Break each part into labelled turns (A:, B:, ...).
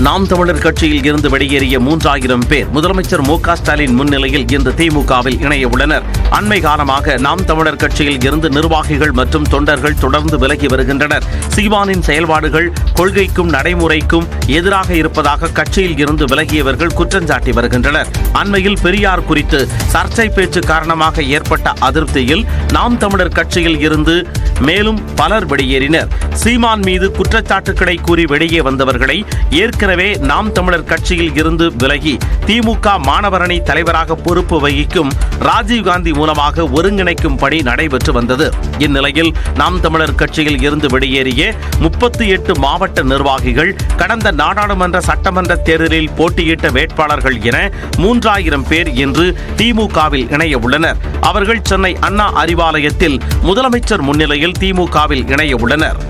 A: நாம் தமிழர் கட்சியில் இருந்து வெளியேறிய 3000 பேர் முதலமைச்சர் மு.க. ஸ்டாலின் முன்னிலையில் இன்று திமுகவில் இணைய உள்ளனர். அண்மை காலமாக நாம் தமிழர் கட்சியில் இருந்து நிர்வாகிகள் மற்றும் தொண்டர்கள் தொடர்ந்து விலகி வருகின்றனர். சீமானின் செயல்பாடுகள் கொள்கைக்கும் நடைமுறைக்கும் எதிராக இருப்பதாக கட்சியில் இருந்து விலகியவர்கள் குற்றஞ்சாட்டி வருகின்றனர். அண்மையில் பெரியார் குறித்து சர்ச்சை பேச்சு காரணமாக ஏற்பட்ட அதிருப்தியில் நாம் தமிழர் கட்சியில் இருந்து மேலும் பலர் வெளியேறினர். சீமான் மீது குற்றச்சாட்டுக்களை கூறி வெளியே வந்தவர்களை ஏற்கனவே நாம் தமிழர் கட்சியில் இருந்து விலகி திமுக மாணவரணி தலைவராக பொறுப்பு வகிக்கும் ராஜீவ்காந்தி மூலமாக ஒருங்கிணைக்கும் பணி நடைபெற்று வந்தது. இந்நிலையில் நாம் தமிழர் கட்சியில் இருந்து வெளியேறிய 38 மாவட்ட நிர்வாகிகள் கடந்த நாடாளுமன்ற சட்டமன்ற தேர்தலில் போட்டியிட்ட வேட்பாளர்கள் என 3000 பேர் இன்று திமுகவில் இணைய உள்ளனர். அவர்கள் சென்னை அண்ணா அறிவாலயத்தில் முதலமைச்சர் முன்னிலையில் திமுகவில் இணைய உள்ளனர்.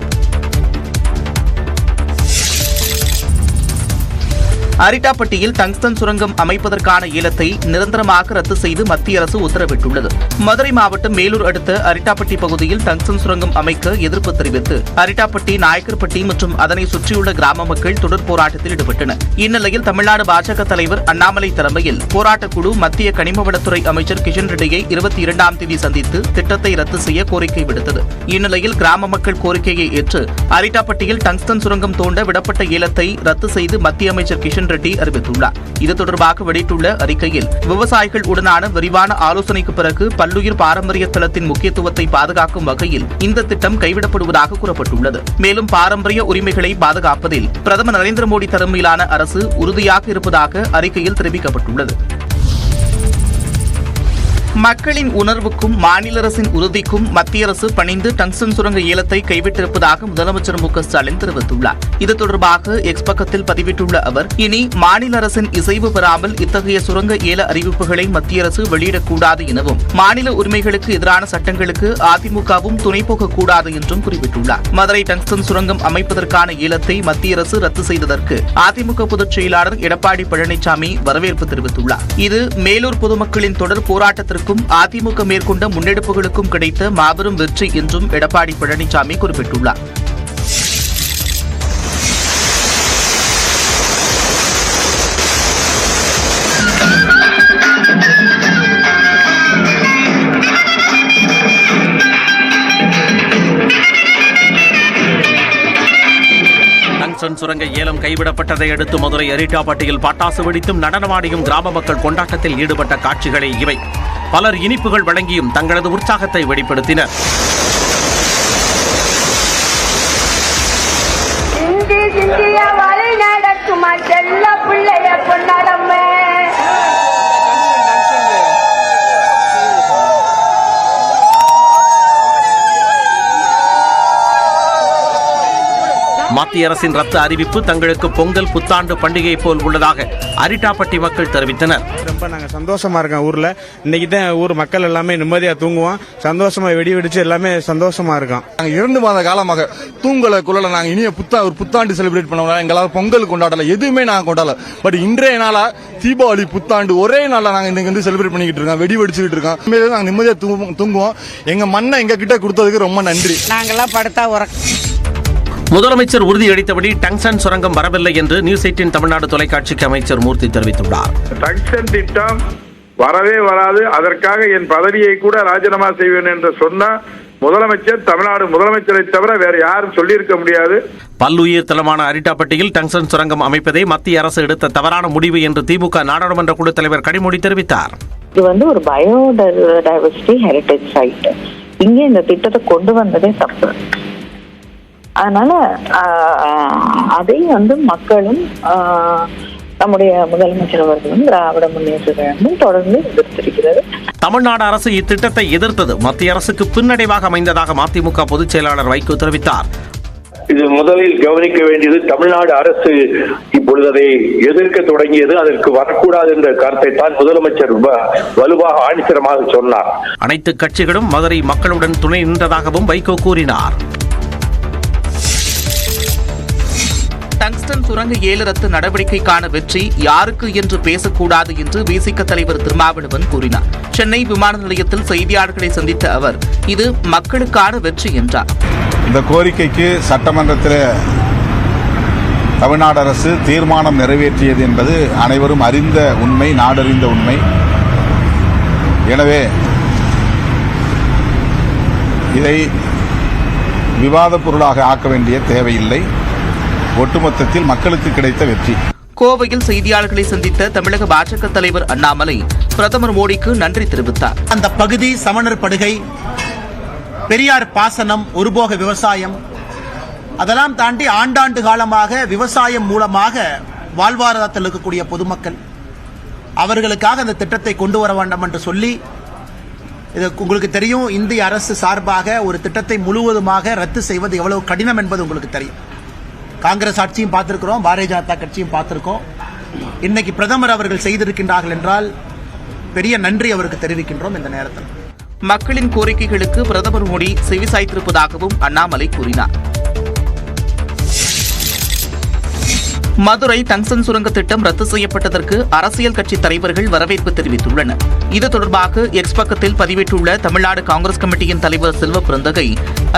B: அரிட்டாப்பட்டியில் டங்ஸ்டன் சுரங்கம் அமைப்பதற்கான ஏலத்தை நிரந்தரமாக ரத்து செய்து மத்திய அரசு உத்தரவிட்டுள்ளது. மதுரை மாவட்டம் மேலூர் அடுத்த அரிட்டாப்பட்டி பகுதியில் டங்ஸ்டன் சுரங்கம் அமைக்க எதிர்ப்பு தெரிவித்து அரிட்டாப்பட்டி, நாயக்கர்பட்டி மற்றும் அதனை சுற்றியுள்ள கிராம மக்கள் தொடர் போராட்டத்தில் ஈடுபட்டனர். இந்நிலையில் தமிழ்நாடு பாஜக தலைவர் அண்ணாமலை தலைமையில் போராட்டக்குழு மத்திய கனிமவளத்துறை அமைச்சர் கிஷன் ரெட்டியை 22ஆம் தேதி சந்தித்து திட்டத்தை ரத்து செய்ய கோரிக்கை விடுத்தது. இந்நிலையில் கிராம மக்கள் கோரிக்கையை ஏற்று அரிட்டாப்பட்டியில் டங்ஸ்டன் சுரங்கம் தோண்ட விடப்பட்ட ஏலத்தை ரத்து செய்து மத்திய அமைச்சர் கிஷன் ரெட்டி அறிவித்துள்ளார். இது தொடர்பாக வெளியிட்டுள்ள அறிக்கையில் விவசாயிகள் உடனான விரிவான ஆலோசனைக்கு பிறகு பல்லுயிர் பாரம்பரிய தளத்தின் முக்கியத்துவத்தை பாதுகாக்கும் வகையில் இந்த திட்டம் கைவிடப்படுவதாக கூறப்பட்டுள்ளது. மேலும் பாரம்பரிய உரிமைகளை பாதுகாப்பதில் பிரதமர் நரேந்திர மோடி தலைமையிலான அரசு உறுதியாக இருப்பதாக அறிக்கையில் தெரிவிக்கப்பட்டுள்ளது. மக்களின் உணர்வுக்கும் மாநில அரசின் உறுதிக்கும் மத்திய அரசு பணிந்து டங்ஸ்டன் சுரங்க ஏலத்தை கைவிட்டிருப்பதாக முதலமைச்சர் மு.க. ஸ்டாலின் தெரிவித்துள்ளார். இது தொடர்பாக எக்ஸ் பக்கத்தில் பதிவிட்டுள்ள அவர், இனி மாநில அரசின் இசைவு பெறாமல் இத்தகைய சுரங்க ஏல அறிவிப்புகளை மத்திய அரசு வெளியிடக்கூடாது எனவும், மாநில உரிமைகளுக்கு எதிரான சட்டங்களுக்கு அதிமுகவும் துணை போகக்கூடாது என்றும் குறிப்பிட்டுள்ளார். மதுரை டங்ஸ்டன் சுரங்கம் அமைப்பதற்கான ஏலத்தை மத்திய அரசு ரத்து செய்ததற்கு அதிமுக பொதுச் செயலாளர் எடப்பாடி பழனிசாமி வரவேற்பு தெரிவித்துள்ளார். இது மேலூர் பொதுமக்களின் தொடர் போராட்டத்திற்கு அதிமுக மேற்கொண்ட முன்னெடுப்புகளுக்கும் கிடைத்த மாபெரும் வெற்றி என்றும் எடப்பாடி பழனிசாமி குறிப்பிட்டுள்ளார்.
A: டங்ஸ்டன் சுரங்க ஏலம் கைவிடப்பட்டதை அடுத்து மதுரை அரிட்டாப்பட்டியில் பட்டாசு வெடித்தும் நடனமாடியும் கிராம மக்கள் கொண்டாட்டத்தில் ஈடுபட்ட காட்சிகளே இவை. பலர் இனிப்புகள் வழங்கியும் தங்களது உற்சாகத்தை வெளிப்படுத்தினர். மத்திய அரசின் ரத்து அறிவிப்பு தங்களுக்கு பொங்கல் புத்தாண்டு பண்டிகை போல் உள்ளதாக அரிட்டாப்பட்டி மக்கள் தெரிவித்தனர்.
C: ரொம்ப நாங்கள் சந்தோஷமா இருக்கோம். ஊர்ல இன்னைக்கு தான் ஊர் மக்கள் எல்லாமே நிம்மதியா தூங்குவோம், சந்தோஷமா வெடி வெடிச்சு எல்லாமே சந்தோஷமா இருக்கோம்.
D: நாங்கள் 2 மாத காலமாக தூங்கல நாங்கள் இனிய ஒரு புத்தாண்டு செலிப்ரேட் பண்ணலாம். எங்களால் பொங்கல் கொண்டாடல, எதுவுமே நாங்கள் கொண்டாடல. பட் இன்றைய நாளா தீபாவளி புத்தாண்டு ஒரே நாளில் நாங்கள் இன்னைக்கு வந்து செலிப்ரேட் பண்ணிக்கிட்டு இருக்கோம், வெடி வெடிச்சுக்கிட்டு இருக்கோம். நாங்கள் நிம்மதியா தூங்குவோம். எங்க மண்ணை எங்க கிட்ட கொடுத்ததுக்கு ரொம்ப நன்றி.
E: நாங்கெல்லாம் படுத்தா
A: முதலமைச்சர் உறுதியளித்தபடி டங்ஸ்டன் சுரங்கம் வரவில்லை என்று நியூஸ் 18 தமிழ்நாடு தொலைக்காட்சிக்கு அமைச்சர் மூர்த்தி தெரிவித்துள்ளார்.
F: டங்ஸ்டன் திட்டம் வரவே வராது, அதற்காக என் பதவியை கூட ராஜினாமா செய்வேன் என்று சொன்ன முதலமைச்சர் தமிழ்நாடு முதலமைச்சரை தவிர வேற யாரும் சொல்லியிருக்க முடியாது.
A: பல்லுயிர் தலமான அரிட்டாப்பட்டியில் டங்ஸ்டன் சுரங்கம் அமைப்பதே மத்திய அரசு எடுத்த தவறான முடிவு என்று திமுக நாடாளுமன்ற குழு தலைவர் கனிமொழி தெரிவித்தார்.
E: இது ஒரு பயோடைவர்சிட்டி ஹெரிடேஜ் சைட். இங்க இந்த திட்டத்தை கொண்டு வந்ததே தப்பு. அதனால அதை மக்களும் நம்முடைய முதலமைச்சர் அவர்களும் திராவிட முன்னேற்ற கழகமும் தொடர்ந்து எதிர்த்திருக்கிறது.
A: தமிழ்நாடு அரசு இத்திட்டத்தை எதிர்த்தது மத்திய அரசுக்கு பின்னடைவாக அமைந்ததாக மதிமுக பொதுச் செயலாளர் வைகோ தெரிவித்தார்.
G: இது முதலில் கவனிக்க வேண்டியது தமிழ்நாடு அரசு இப்பொழுது அதை எதிர்க்க தொடங்கியது. அதற்கு வரக்கூடாது என்ற கருத்தை தான் முதலமைச்சர் வலுவாக ஆணித்தரமாக சொன்னார்.
A: அனைத்து கட்சிகளும் மதுரை மக்களுடன் துணை நின்றதாகவும் வைகோ கூறினார்.
B: டங்ஸ்டன் சுரங்க ஏல ரத்து நடவடிக்கைக்கான வெற்றி யாருக்கு என்று பேசக்கூடாது என்று விசிக தலைவர் திருமாவளவன் கூறினார். சென்னை விமான நிலையத்தில் செய்தியாளர்களை சந்தித்த அவர், இது மக்களுக்கான வெற்றி என்றார்.
H: இந்த கோரிக்கைக்கு சட்டமன்றத்தில் தமிழ்நாடு அரசு தீர்மானம் நிறைவேற்றியது என்பது அனைவரும் அறிந்த உண்மை, நாடறிந்த உண்மை. எனவே இதை விவாத பொருளாக ஆக்க வேண்டிய தேவையில்லை. ஒட்டுமொத்தத்தில் மக்களுக்கு கிடைத்த வெற்றி.
B: கோவையில் செய்தியாளர்களை சந்தித்த தமிழக பாஜக தலைவர் அண்ணாமலை பிரதமர் மோடிக்கு நன்றி தெரிவித்தார்.
I: அந்த பகுதி சமணர் படுகை, பெரியார் பாசனம், ஒருபோக விவசாயம், அதெல்லாம் தாண்டி ஆண்டாண்டு காலமாக விவசாயம் மூலமாக வாழ்வாதாரத்தில் இருக்கக்கூடிய பொதுமக்கள், அவர்களுக்காக அந்த திட்டத்தை கொண்டு வர வேண்டும் என்று சொல்லி, இது உங்களுக்கு தெரியும், இந்திய அரசு சார்பாக ஒரு திட்டத்தை முழுவதுமாக ரத்து செய்வது எவ்வளவு கடினம் என்பது உங்களுக்கு தெரியும். காங்கிரஸ் ஆட்சியும் பார்த்திருக்கிறோம், பாரதிய ஜனதா கட்சியும் பார்த்திருக்கோம். இன்னைக்கு பிரதமர் அவர்கள் செய்திருக்கின்றார்கள் என்றால் பெரிய நன்றி அவருக்கு தெரிவிக்கின்றோம். இந்த நேரத்தில்
B: மக்களின் கோரிக்கைகளுக்கு பிரதமர் மோடி செவிசாய்த்திருப்பதாகவும் அண்ணாமலை கூறினார். மதுரை டங்ஸ்டன் சுரங்க திட்டம் ரத்து செய்யப்பட்டதற்கு அரசியல் கட்சி தலைவர்கள் வரவேற்பு தெரிவித்துள்ளனர். இது தொடர்பாக எக்ஸ் பக்கத்தில் பதிவிட்டுள்ள தமிழ்நாடு காங்கிரஸ் கமிட்டியின் தலைவர் செல்வ பிறந்தகை,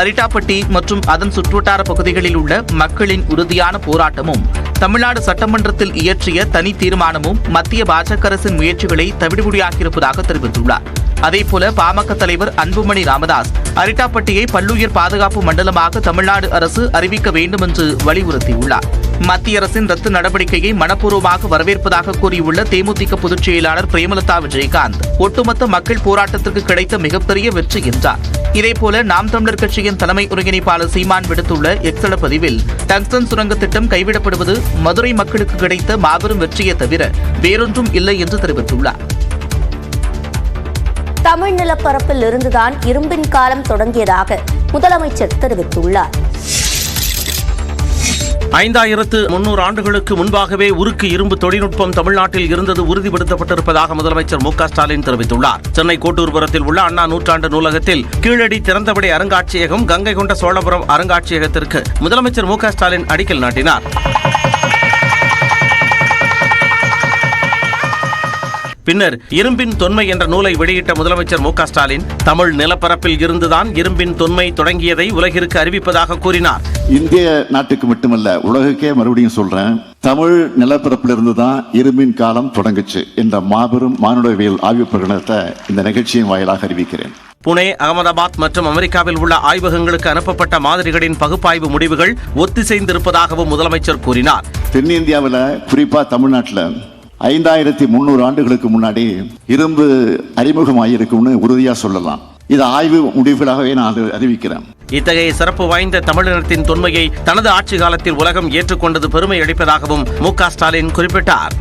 B: அரிட்டாப்பட்டி மற்றும் அதன் சுற்றுவட்டார பகுதிகளில் உள்ள மக்களின் உறுதியான போராட்டமும் தமிழ்நாடு சட்டமன்றத்தில் இயற்றிய தனி தீர்மானமும் மத்திய பாஜக அரசின் முயற்சிகளை தவிடுபொடியாக்கியிருப்பதாக தெரிவித்துள்ளார். அதேபோல பாமக தலைவர் அன்புமணி ராமதாஸ் அரிட்டாப்பட்டியை பல்லுயிர் பாதுகாப்பு மண்டலமாக தமிழ்நாடு அரசு அறிவிக்க வேண்டும் என்று வலியுறுத்தியுள்ளார். மத்திய அரசின் ரத்து நடவடிக்கையை மனப்பூர்வமாக வரவேற்பதாக கூறியுள்ள தேமுதிக பொதுச் செயலாளர் பிரேமலதா விஜயகாந்த், ஒட்டுமொத்த மக்கள் போராட்டத்திற்கு கிடைத்த மிகப்பெரிய வெற்றி என்றார். இதேபோல நாம் தமிழர் கட்சியின் தலைமை ஒருங்கிணைப்பாளர் சீமான் விடுத்துள்ள எக்ஸல பதிவில், டங்ஸ்டன் சுரங்க திட்டம் கைவிடப்படுவது மதுரை மக்களுக்கு கிடைத்த மாபெரும் வெற்றியை தவிர வேறொன்றும் இல்லை என்று தெரிவித்துள்ளார்.
J: தமிழ் நிலப்பரப்பில் இருந்துதான் இரும்பின் காலம் தொடங்கியதாக முதலமைச்சர் தெரிவித்துள்ளார்.
A: 5300 ஆண்டுகளுக்கு முன்பாகவே உருக்கு இரும்பு தொழில்நுட்பம் தமிழ்நாட்டில் இருந்தது உறுதிப்படுத்தப்பட்டிருப்பதாக முதலமைச்சர் மு.க. ஸ்டாலின் தெரிவித்துள்ளார். சென்னை கோட்டூர்புரத்தில் உள்ள அண்ணா நூற்றாண்டு நூலகத்தில் கீழடி திறந்தவெளி அருங்காட்சியகம், கங்கை கொண்ட சோழபுரம் அருங்காட்சியகத்திற்கு முதலமைச்சர் மு.க. ஸ்டாலின் அடிக்கல் நாட்டினார். பின்னர் இரும்பின் தொன்மை என்ற நூலை வெளியிட்ட முதலமைச்சர் மு.க. ஸ்டாலின், தமிழ் நிலப்பரப்பில் இருந்துதான் இரும்பின் தொன்மை தொடங்கியதை உலகிற்கு அறிவிப்பதாக கூறினார்.
K: இந்திய நாட்டுக்கு மட்டுமல்ல, உலகுக்கே மறுபடியும் சொல்றேன், தமிழ் நிலப்பரப்பில் இருந்துதான் இரும்பின் காலம் தொடங்குச்சு என்ற மாபெரும் மானுடவியல் ஆய்வு பிரகடனத்தை இந்த நிகழ்ச்சியின் வாயிலாக அறிவிக்கிறேன்.
A: புனே, அகமதாபாத் மற்றும் அமெரிக்காவில் உள்ள ஆய்வகங்களுக்கு அனுப்பப்பட்ட மாதிரிகளின் பகுப்பாய்வு முடிவுகள் ஒத்திசைந்திருப்பதாகவும் முதலமைச்சர் கூறினார்.
K: தென்னிந்தியாவில், குறிப்பா தமிழ்நாட்டில் 5300 ஆண்டுகளுக்கு முன்னாடி இரும்பு அறிமுகமாயிருக்கும்னு உறுதியா சொல்லலாம். இது ஆய்வு முடிவுகளாகவே நான் அறிவிக்கிறேன்.
A: இத்தகைய சிறப்பு வாய்ந்த தமிழினத்தின் தொன்மையை தனது ஆட்சி காலத்தில் உலகம் ஏற்றுக்கொண்டது பெருமை அளிப்பதாகவும் மு.க. ஸ்டாலின் குறிப்பிட்டார்.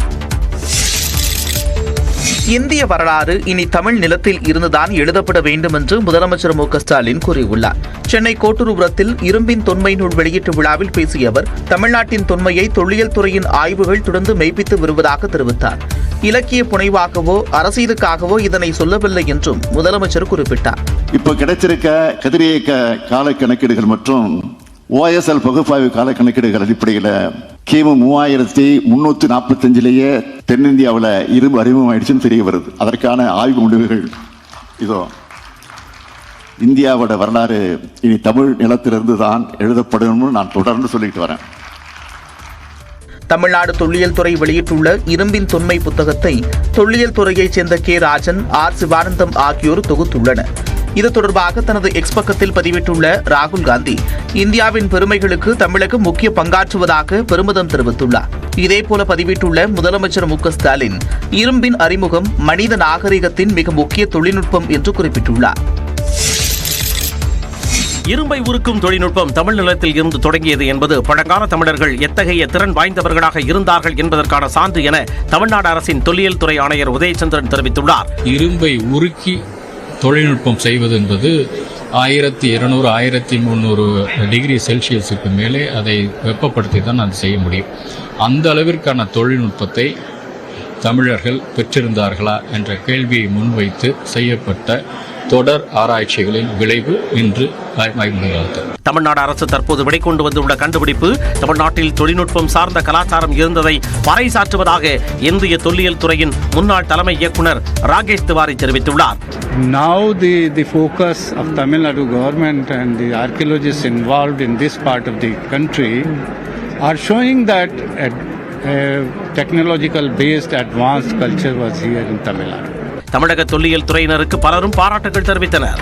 B: இந்திய வரலாறு இனி தமிழ் நிலத்தில் இருந்துதான் எழுதப்பட வேண்டும் என்று முதலமைச்சர் மு.க. ஸ்டாலின் கூறியுள்ளார். சென்னை கோட்டூர்புரத்தில் இரும்பின் தொன்மை நூல் வெளியீட்டு விழாவில் பேசிய அவர், தமிழ்நாட்டின் தொன்மையை தொல்லியல் துறையின் ஆய்வுகள் தொடர்ந்து மெய்ப்பித்து வருவதாக தெரிவித்தார். இலக்கிய புனைவாகவோ அரசியலுக்காகவோ இதனை சொல்லவில்லை என்றும் முதலமைச்சர் குறிப்பிட்டார்.
K: இப்போ கிடைச்சிருக்க கதிரியக்க கால கணக்கீடுகள் மற்றும் OSL பகுப்பாய்வு கால கணக்கீடுகள் அடிப்படையில் கிமு 3345 தென்னிந்தியாவில் இரும்பு அறிமுகமாயிடுச்சுன்னு தெரிய வருது. அதற்கான ஆய்வு முடிவுகள் இதோ. இந்தியாவோட வரலாறு இனி தமிழ் நிலத்திலிருந்து தான் எழுதப்படும் நான் தொடர்ந்து சொல்லிட்டு வரேன்.
B: தமிழ்நாடு தொல்லியல் துறை வெளியிட்டுள்ள இரும்பின் தொன்மை புத்தகத்தை தொல்லியல் துறையைச் சேர்ந்த கே. ராஜன், ஆர். சிவானந்தம் ஆகியோர் தொகுத்துள்ளனர். இது தொடர்பாக தனது எக்ஸ் பக்கத்தில் பதிவிட்டுள்ள ராகுல் காந்தி, இந்தியாவின் பெருமைகளுக்கு தமிழகம் முக்கிய பங்காற்றுவதாக பெருமிதம் தெரிவித்துள்ளார். இதேபோல பதிவிட்டுள்ள முதலமைச்சர் மு.க. ஸ்டாலின், இரும்பின் அறிமுகம் மனித நாகரிகத்தின் மிக முக்கிய தொழில்நுட்பம் என்று குறிப்பிட்டுள்ளார்.
A: இரும்பை உருக்கும் தொழில்நுட்பம் தமிழ் நிலத்தில் இருந்து தொடங்கியது என்பது பழங்கால தமிழர்கள் எத்தகைய திறன் வாய்ந்தவர்களாக இருந்தார்கள் என்பதற்கான சான்று என தமிழ்நாடு அரசின் தொல்லியல் துறை ஆணையர் உதயச்சந்திரன் தெரிவித்துள்ளார்.
L: இரும்பை உருக்கி தொழில்நுட்பம் செய்வது என்பது 1200 1300 டிகிரி செல்சியஸுக்கு மேலே அதை வெப்பப்படுத்தி தான் அது செய்ய முடியும். அந்த அளவிற்கான தொழில்நுட்பத்தை தமிழர்கள் பெற்றிருந்தார்களா என்ற கேள்வியை முன்வைத்து செய்யப்பட்ட தொடர் ஆராய்ச்சிகளின் விளைவு இன்று ஆய்வுகள்.
A: தமிழ்நாடு அரசு தற்போது வெளிக்கொண்டு வந்துள்ள கண்டுபிடிப்பு தமிழ்நாட்டில் தொழில்நுட்பம் சார்ந்த கலாச்சாரம் இருந்ததை பறைசாற்றுவதாக இந்திய தொல்லியல் துறையின் முன்னாள் தலைமை இயக்குனர் ராகேஷ் திவாரி தெரிவித்துள்ளார்.
M: Now the focus of Tamil Nadu government and the archaeologists involved in this part of the country are showing that a technological based advanced culture was here in Tamil Nadu.
A: தமிழக தொல்லியல் துறையினருக்கு பலரும் பாராட்டுகள் தெரிவித்தனர்.